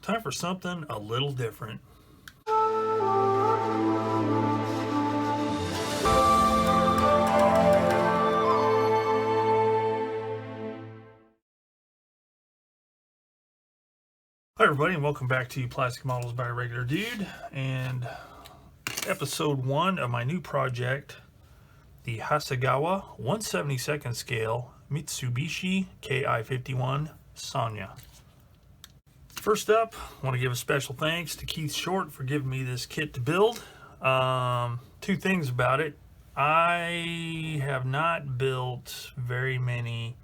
Time for something a little different. Hi everybody, and welcome back to Plastic Models by a Regular Dude, and episode 1 of my new project, the Hasegawa 1/72nd scale Mitsubishi Ki-51 Sonia. First up, I want to give a special thanks to Keith Short for giving me this kit to build. Two things about it. I have not built very many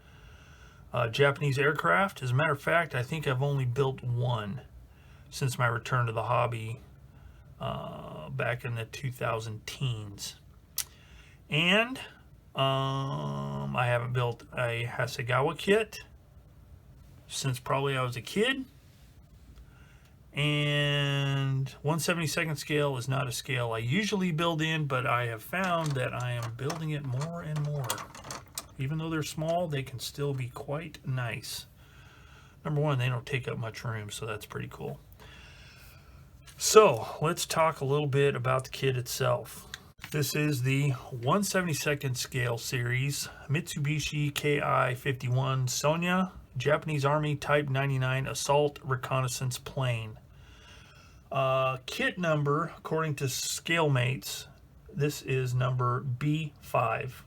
Japanese aircraft. As a matter of fact, I think I've only built one since my return to the hobby back in the 2000 teens. And I haven't built a Hasegawa kit since probably I was a kid. And 1/72nd scale is not a scale I usually build in, but I have found that I am building it more and more. Even though they're small, they can still be quite nice. Number one, they don't take up much room, so that's pretty cool. So let's talk a little bit about the kit itself. This is the 1/72nd scale series Mitsubishi Ki-51 Sonia Japanese Army Type 99 Assault Reconnaissance Plane. Kit number, according to ScaleMates, this is number B5.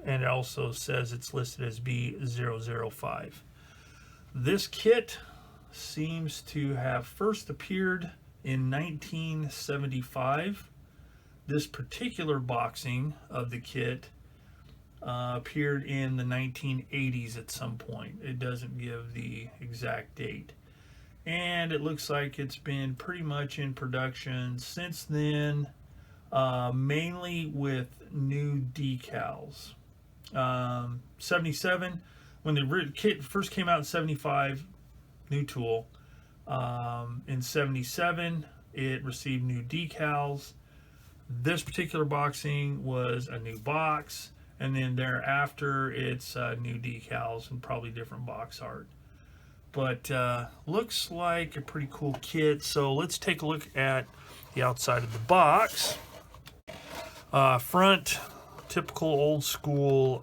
And it also says it's listed as B005. This kit seems to have first appeared in 1975. This particular boxing of the kit appeared in the 1980s at some point. It doesn't give the exact date. And it looks like it's been pretty much in production since then, mainly with new decals. 77, when the kit first came out in 75, new tool. In 77, it received new decals. This particular boxing was a new box, and then thereafter it's new decals and probably different box art. But looks like a pretty cool kit. So let's take a look at the outside of the box. Front, typical old school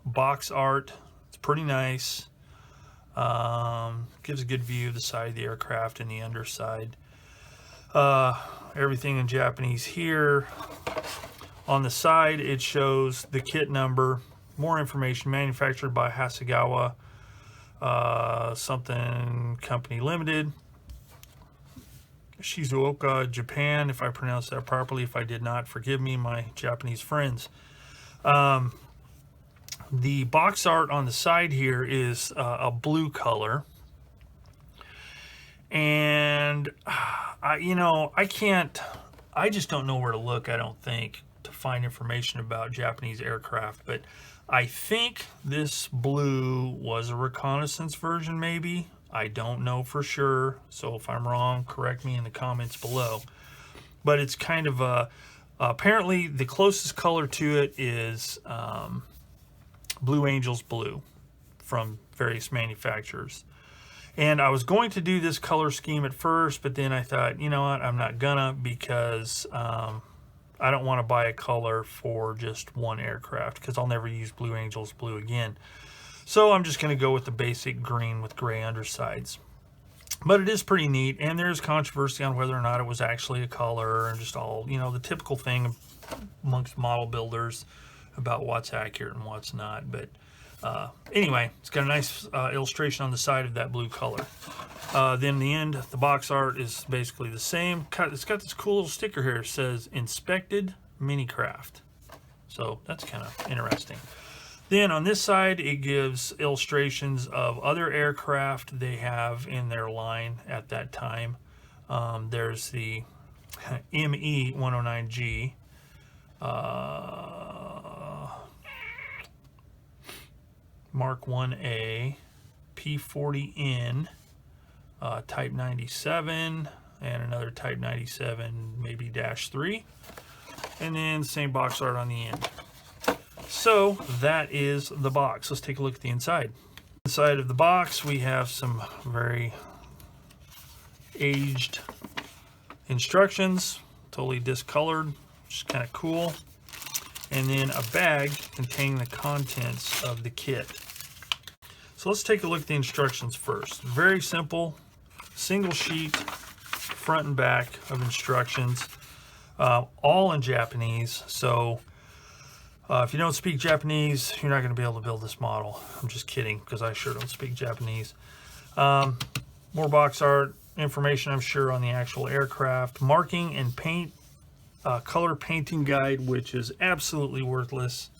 box art. It's pretty nice. Gives a good view of the side of the aircraft and the underside. Everything in Japanese here. On the side, it shows the kit number, more information, manufactured by Hasegawa, something company limited, Shizuoka, Japan, if I pronounced that properly. If I did not, forgive me, my Japanese friends. The box art on the side here is a blue color. And, I just don't know where to look, I don't think, to find information about Japanese aircraft. But I think this blue was a reconnaissance version, maybe. I don't know for sure, so if I'm wrong, correct me in the comments below. But it's kind of apparently the closest color to it is Blue Angels blue from various manufacturers. And I was going to do this color scheme at first, but then I thought, you know what, I'm not gonna, because I don't want to buy a color for just one aircraft, because I'll never use Blue Angels blue again. So I'm just going to go with the basic green with gray undersides. But it is pretty neat, and there's controversy on whether or not it was actually a color, and just all, the typical thing amongst model builders about what's accurate and what's not. But anyway, it's got a nice illustration on the side of that blue color. Then the end, the box art is basically the same. It's got this cool little sticker here. It says Inspected Minicraft. So that's kind of interesting. Then on this side, it gives illustrations of other aircraft they have in their line at that time. There's the ME-109G, Mark 1A, P-40N, Type 97, and another Type 97, maybe -3. And then the same box art on the end. So that is the box. Let's take a look at the inside. Inside of the box, we have some very aged instructions, totally discolored, which is kind of cool. And then a bag containing the contents of the kit. So let's take a look at the instructions first. Very simple, single sheet, front and back of instructions, all in Japanese. So if you don't speak Japanese, you're not going to be able to build this model. I'm just kidding, because I sure don't speak Japanese. More box art information, I'm sure, on the actual aircraft. Marking and paint, color painting guide, which is absolutely worthless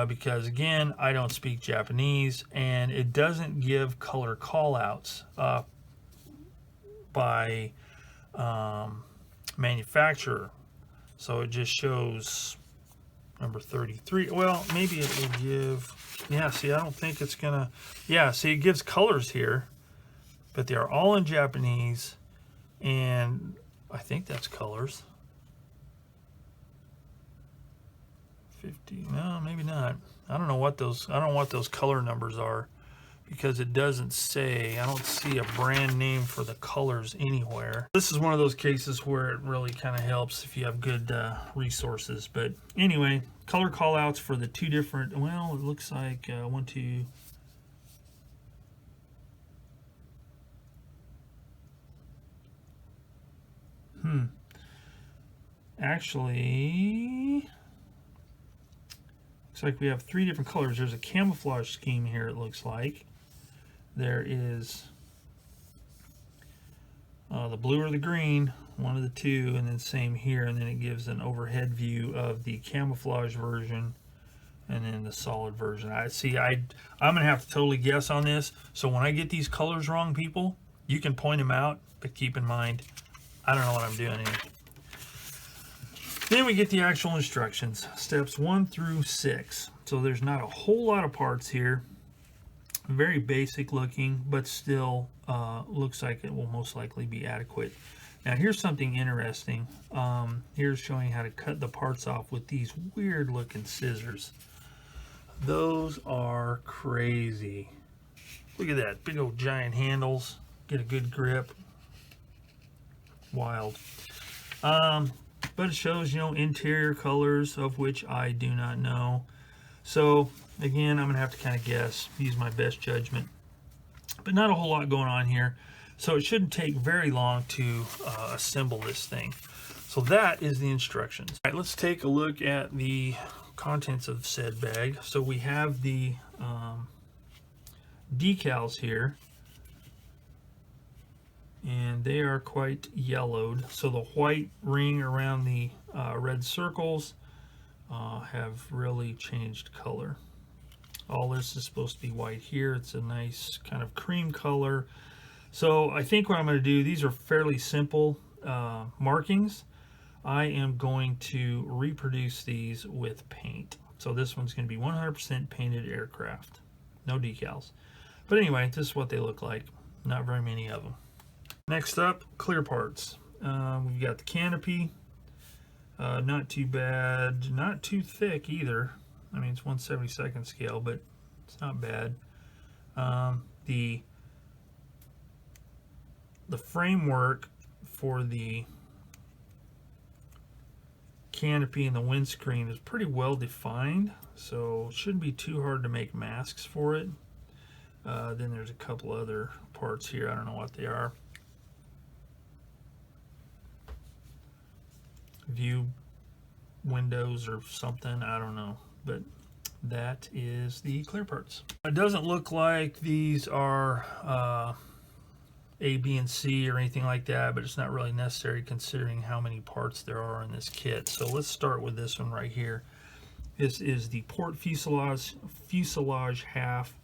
because, again, I don't speak Japanese, and it doesn't give color callouts by manufacturer. So it just shows number 33. Well, maybe it will give, yeah, see, I don't think it's gonna, yeah, see, it gives colors here, but they are all in Japanese, and I think that's colors. 50, no, maybe not. I don't know what those color numbers are, because it doesn't say, I don't see a brand name for the colors anywhere. This is one of those cases where it really kind of helps if you have good resources. But anyway, color callouts for the two different, well, it looks like 1, 2, actually, looks like we have 3 different colors. There's a camouflage scheme here, it looks like. There is the blue or the green, one of the two, and then same here, and then it gives an overhead view of the camouflage version and then the solid version. I'm gonna have to totally guess on this, so when I get these colors wrong, people, you can point them out, but keep in mind, I don't know what I'm doing here. Then we get the actual instructions, steps 1 through 6. So there's not a whole lot of parts here. Very basic looking, but still looks like it will most likely be adequate. Now here's something interesting. Here's showing how to cut the parts off with these weird looking scissors. Those are crazy. Look at that, big old giant handles. Get a good grip. Wild. But it shows, you know, interior colors, of which I do not know. So again, I'm gonna have to kind of guess, use my best judgment, but not a whole lot going on here. So it shouldn't take very long to assemble this thing. So that is the instructions. All right, let's take a look at the contents of said bag. So we have the decals here, and they are quite yellowed. So the white ring around the red circles have really changed color. All this is supposed to be white here. It's a nice kind of cream color. So I think what I'm going to do, these are fairly simple markings. I am going to reproduce these with paint. So this one's going to be 100% painted aircraft. No decals. But anyway, this is what they look like. Not very many of them. Next up, clear parts. We've got the canopy. Not too bad, not too thick either. I mean, it's 1/72 scale, but it's not bad. The framework for the canopy and the windscreen is pretty well defined, so it shouldn't be too hard to make masks for it. Then there's a couple other parts here. I don't know what they are. View windows or something, I don't know, but that is the clear parts. It doesn't look like these are A, B, and C or anything like that, but it's not really necessary considering how many parts there are in this kit. So let's start with this one right here. This is the port fuselage half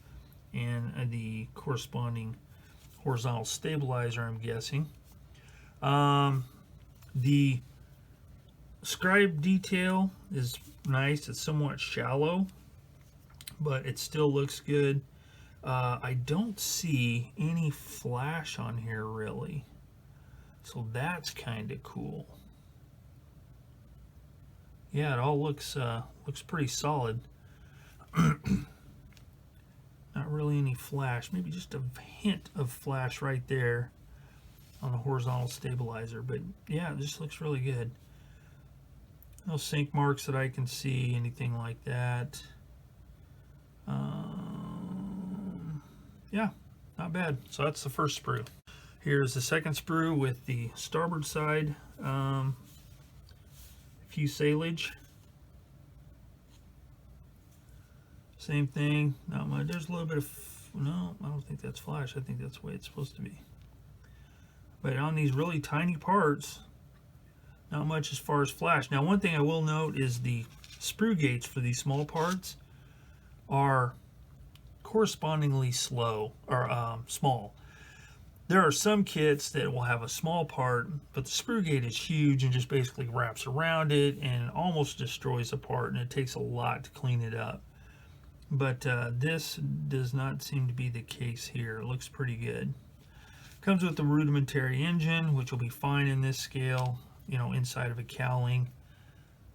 and the corresponding horizontal stabilizer, I'm guessing. The scribe detail is nice. It's somewhat shallow, but it still looks good. I don't see any flash on here really, so that's kind of cool. Yeah, it all looks pretty solid. Now Not really any flash, maybe just a hint of flash right there on the horizontal stabilizer, but yeah, it just looks really good. No sink marks that I can see, anything like that. Yeah, not bad. So that's the first sprue. Here's the second sprue with the starboard side fuselage. Same thing, not much. There's a little bit of, no, I don't think that's flash. I think that's the way it's supposed to be. But on these really tiny parts, not much as far as flash. Now, one thing I will note is the sprue gates for these small parts are correspondingly slow, or small. There are some kits that will have a small part, but the sprue gate is huge and just basically wraps around it and almost destroys the part, and it takes a lot to clean it up. But this does not seem to be the case here. It looks pretty good. Comes with the rudimentary engine, which will be fine in this scale, you know, inside of a cowling.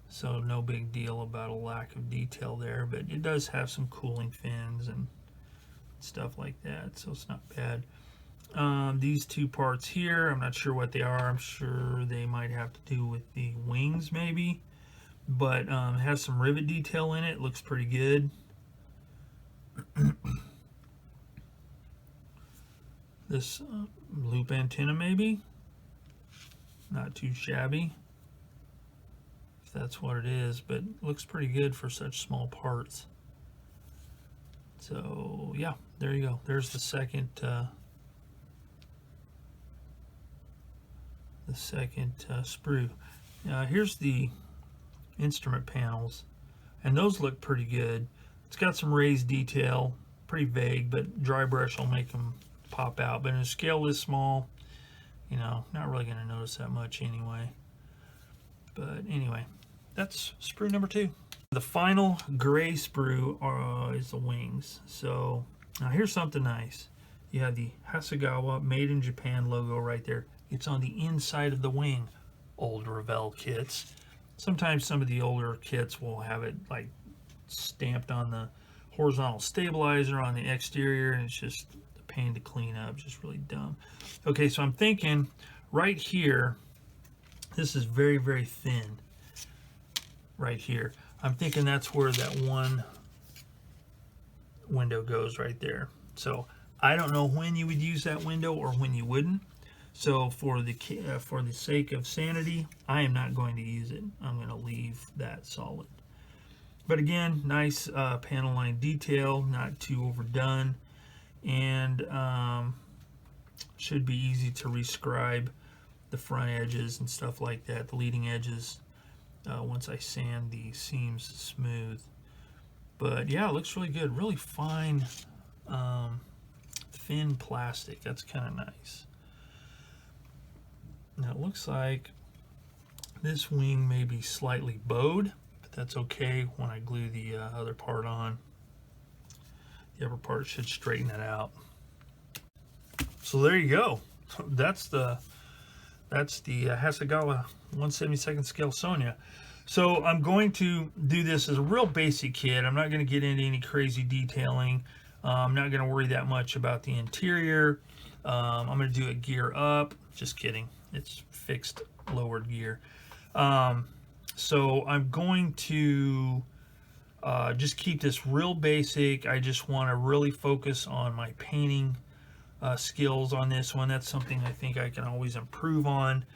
So no big deal about a lack of detail there, but it does have some cooling fins and stuff like that, so it's not bad. These two parts here, I'm not sure what they are. I'm sure they might have to do with the wings maybe, but it has some rivet detail in it. Looks pretty good. This loop antenna maybe, not too shabby if that's what it is, but looks pretty good for such small parts. So yeah, there you go. There's the second sprue. Here's the instrument panels, and those look pretty good. It's got some raised detail, pretty vague, but dry brush will make them pop out. But in a scale this small, you know, not really going to notice that much anyway. But anyway, that's sprue number 2. The final gray sprue is the wings. So now here's something nice. You have the Hasegawa Made in Japan logo right there. It's on the inside of the wing. Old Revell kits. Sometimes some of the older kits will have it like stamped on the horizontal stabilizer on the exterior, and it's just a pain to clean up. Just really dumb. Okay, so I'm thinking right here, this is very, very thin right here. I'm thinking that's where that one window goes right there. So I don't know when you would use that window or when you wouldn't. So for the sake of sanity, I am not going to use it. I'm going to leave that solid. But again, nice panel line detail, not too overdone, and should be easy to rescribe the front edges and stuff like that, the leading edges, once I sand the seams smooth. But yeah, it looks really good, really fine, thin plastic. That's kind of nice. Now it looks like this wing may be slightly bowed, but that's okay when I glue the other part on. The upper part should straighten it out. So there you go. That's the Hasegawa 1/72 scale Sonia. So I'm going to do this as a real basic kit. I'm not going to get into any crazy detailing. I'm not going to worry that much about the interior. I'm going to do a gear up. Just kidding. It's fixed lowered gear. So I'm going to just keep this real basic. I just want to really focus on my painting skills on this one. That's something I think I can always improve on.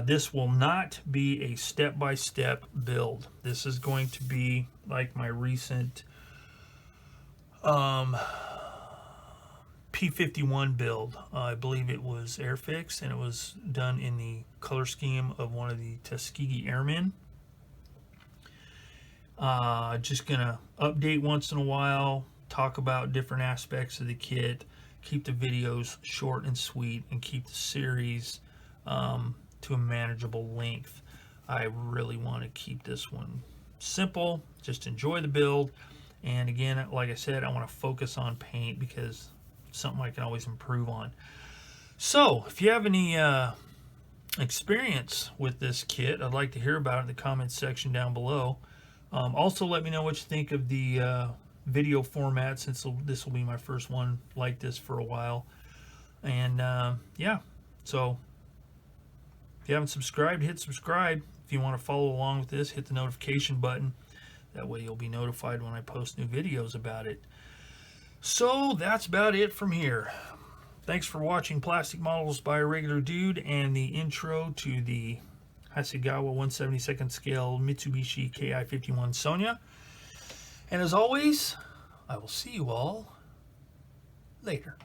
This will not be a step-by-step build. This is going to be like my recent P-51 build. I believe it was Airfix, and it was done in the color scheme of one of the Tuskegee Airmen. Just gonna update once in a while, talk about different aspects of the kit, keep the videos short and sweet, and keep the series to a manageable length. I really want to keep this one simple, just enjoy the build, and again, like I said, I want to focus on paint because it's something I can always improve on. So if you have any experience with this kit, I'd like to hear about it in the comments section down below. Also let me know what you think of the video format, since this will be my first one like this for a while. And yeah, so if you haven't subscribed, hit subscribe. If you want to follow along with this, hit the notification button. That way you'll be notified when I post new videos about it. So that's about it from here. Thanks for watching Plastic Models by a Regular Dude and the intro to the Hasegawa 1/72nd scale Mitsubishi Ki-51 Sonia. And as always, I will see you all later.